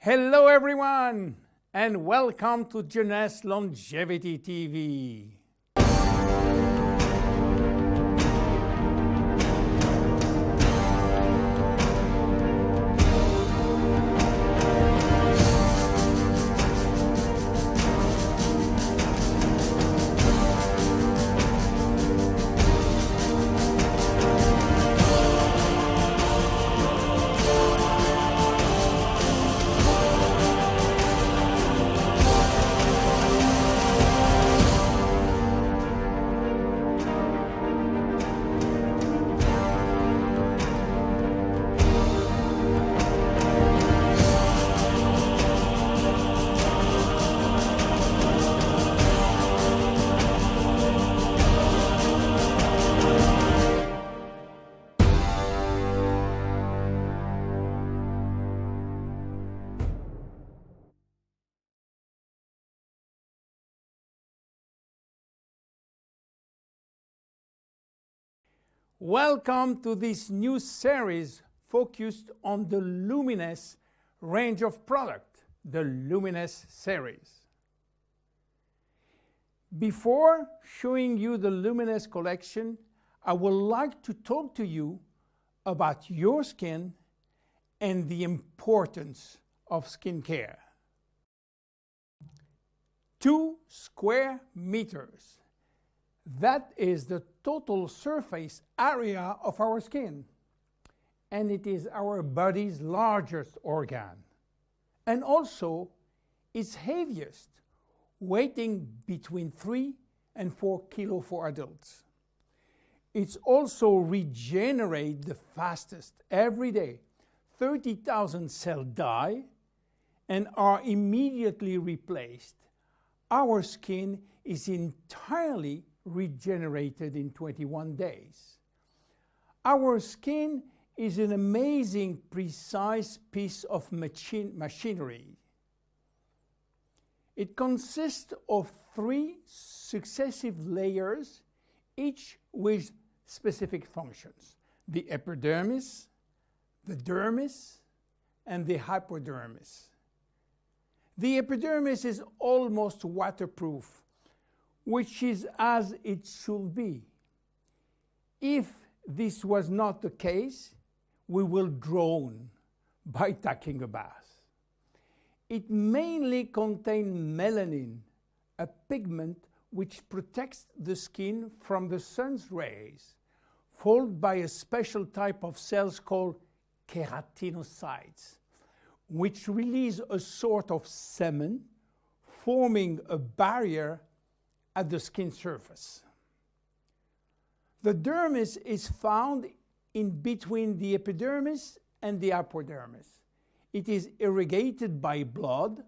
Hello everyone, and welcome to Jeunesse Longevity TV. Welcome to this new series focused on the Luminesce range of product, the Luminesce series. Before showing you the Luminesce collection, I would like to talk to you about your skin and the importance of skincare. 2 square meters. That is the total surface area of our skin, and it is our body's largest organ, and also its heaviest, weighing between 3 and 4 kilos for adults. It's also regenerates the fastest. Every day, 30,000 cells die and are immediately replaced. Our skin is entirely regenerated in 21 days. Our skin is an amazing, precise piece of machinery. It consists of 3 successive layers, each with specific functions: the epidermis, the dermis, and the hypodermis. The epidermis is almost waterproof, which is as it should be. If this was not the case, we will drown by taking a bath. It mainly contains melanin, a pigment which protects the skin from the sun's rays, followed by a special type of cells called keratinocytes, which release a sort of semen, forming a barrier at the skin surface. The dermis is found in between the epidermis and the hypodermis. It is irrigated by blood,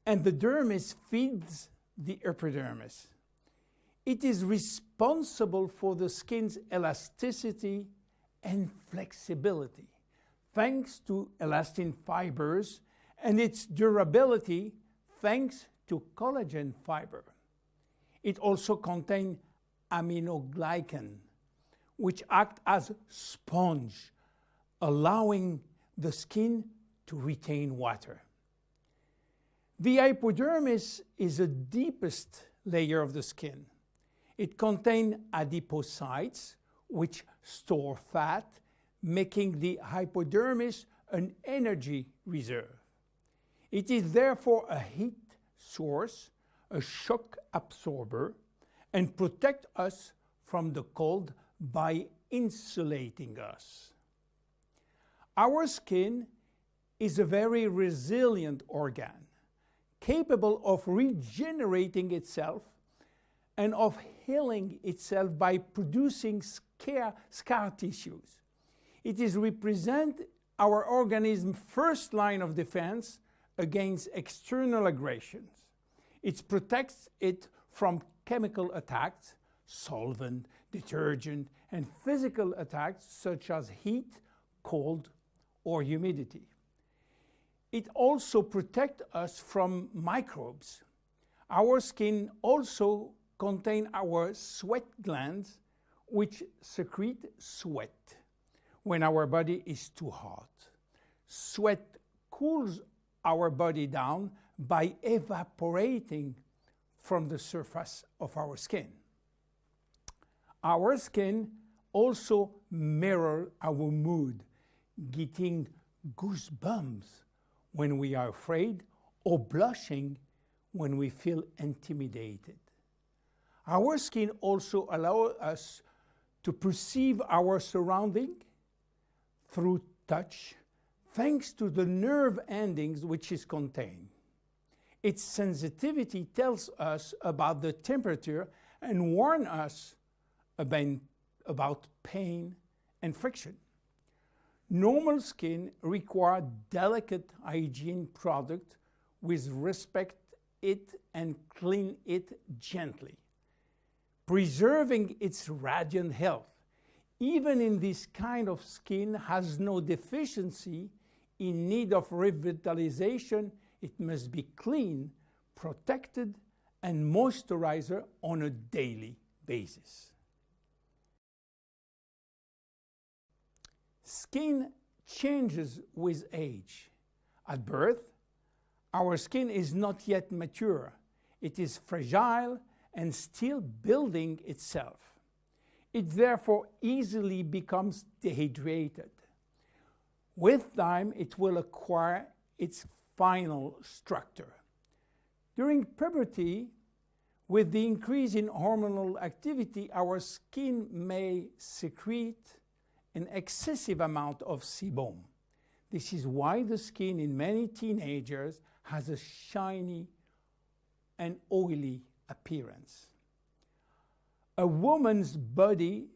and the dermis feeds the epidermis. It is responsible for the skin's elasticity and flexibility, thanks to elastin fibers, and its durability, thanks to collagen fiber. It also contains aminoglycan, which act as sponge, allowing the skin to retain water. The hypodermis is the deepest layer of the skin. It contains adipocytes, which store fat, making the hypodermis an energy reserve. It is therefore a heat source, a shock absorber, and protect us from the cold by insulating us. Our skin is a very resilient organ, capable of regenerating itself and of healing itself by producing scar tissues. It is represent our organism's first line of defense against external aggressions. It protects it from chemical attacks, solvent, detergent, and physical attacks such as heat, cold, or humidity. It also protects us from microbes. Our skin also contains our sweat glands, which secrete sweat when our body is too hot. Sweat cools our body down by evaporating from the surface of our skin. Our skin also mirrors our mood, getting goosebumps when we are afraid or blushing when we feel intimidated. Our skin also allows us to perceive our surrounding through touch, thanks to the nerve endings which is contained. Its sensitivity tells us about the temperature and warns us about pain and friction. Normal skin requires delicate hygiene product with respect it and clean it gently, preserving its radiant health. Even in this kind of skin has no deficiency in need of revitalization, it must be clean, protected, and moisturized on a daily basis. Skin changes with age. At birth, our skin is not yet mature. It is fragile and still building itself. It therefore easily becomes dehydrated. With time, it will acquire its final structure. During puberty, with the increase in hormonal activity, our skin may secrete an excessive amount of sebum. This is why the skin in many teenagers has a shiny and oily appearance. A woman's body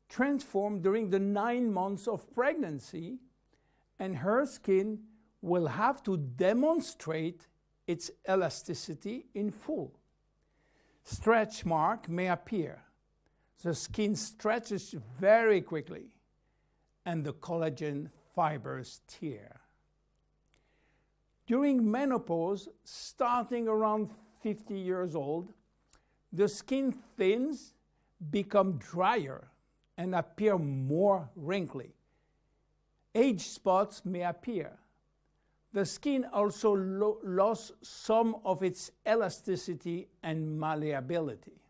transforms during the 9 months of pregnancy, and her skin will have to demonstrate its elasticity in full. Stretch marks may appear. The skin stretches very quickly, and the collagen fibers tear. During menopause, starting around 50 years old, the skin thins, become drier, and appear more wrinkly. Age spots may appear. The skin also lost some of its elasticity and malleability.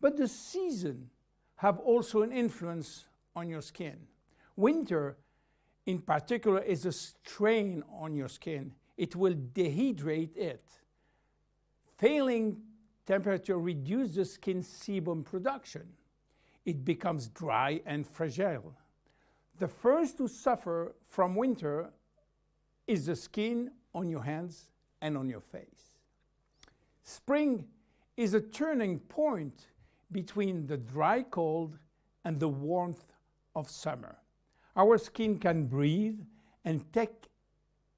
But the seasons have also an influence on your skin. Winter, in particular, is a strain on your skin. It will dehydrate it. Failing temperature reduces the skin sebum production. It becomes dry and fragile. The first to suffer from winter is the skin on your hands and on your face. Spring is a turning point between the dry cold and the warmth of summer. Our skin can breathe and take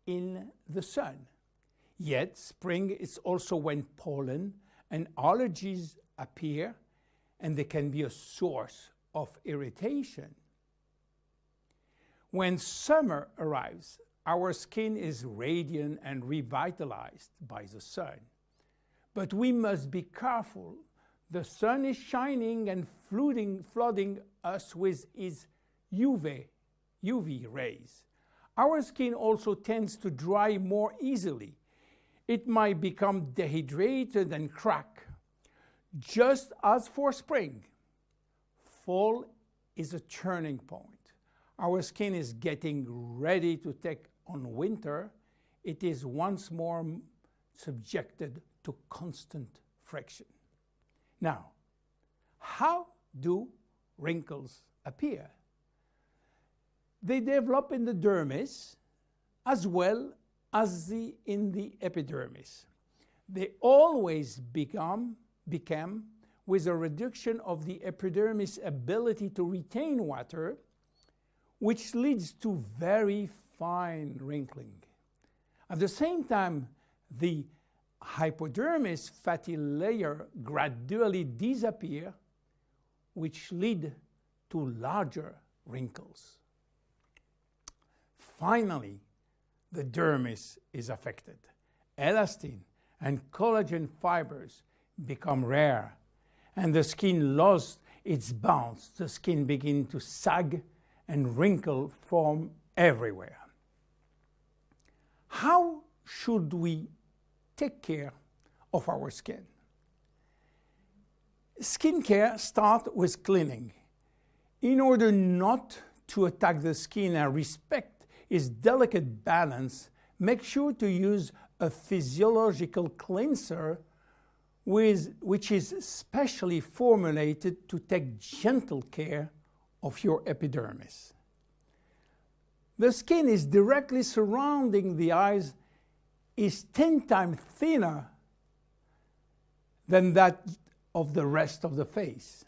in the sun. Yet spring is also when pollen and allergies appear, and they can be a source of irritation. When summer arrives, our skin is radiant and revitalized by the sun. But we must be careful. The sun is shining and flooding us with its UV rays. Our skin also tends to dry more easily. It might become dehydrated and crack. Just as for spring, fall is a turning point. Our skin is getting ready to take on winter. It is once more subjected to constant friction. Now, how do wrinkles appear? They develop in the dermis as well as in the epidermis. They always become with a reduction of the epidermis' ability to retain water, which leads to very fine wrinkling. At the same time, the hypodermis fatty layer gradually disappear, which lead to larger wrinkles. Finally, the dermis is affected. Elastin and collagen fibers become rare, and the skin loses its bounce. The skin begins to sag and wrinkles form everywhere. How should we take care of our skin? Skincare starts with cleaning. In order not to attack the skin and respect its delicate balance, make sure to use a physiological cleanser which is specially formulated to take gentle care of your epidermis. The skin is directly surrounding the eyes is 10 times thinner than that of the rest of the face.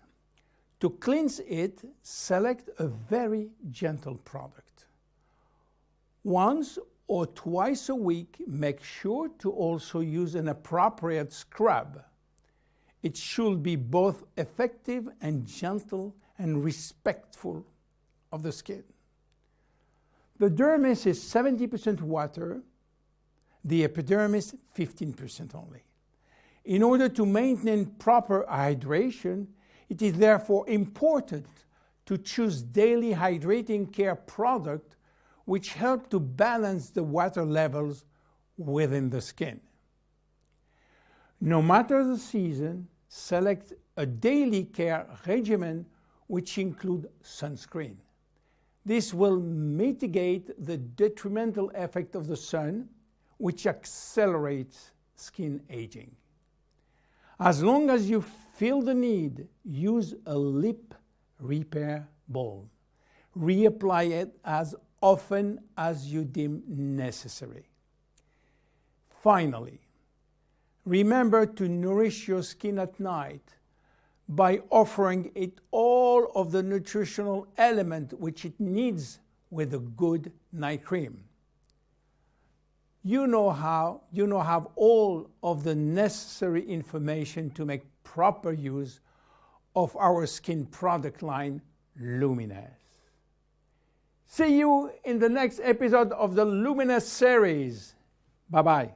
To cleanse it, select a very gentle product. Once or twice a week, make sure to also use an appropriate scrub. It should be both effective and gentle and respectful of the skin. The dermis is 70% water, the epidermis 15% only. In order to maintain proper hydration, it is therefore important to choose daily hydrating care products which help to balance the water levels within the skin. No matter the season, select a daily care regimen which includes sunscreen. This will mitigate the detrimental effect of the sun, which accelerates skin aging. As long as you feel the need, use a lip repair balm. Reapply it as often as you deem necessary. Finally, remember to nourish your skin at night by offering it all of the nutritional element which it needs with a good night cream. You now have all of the necessary information to make proper use of our skin product line, Luminesce. See you in the next episode of the Luminesce series. Bye-bye.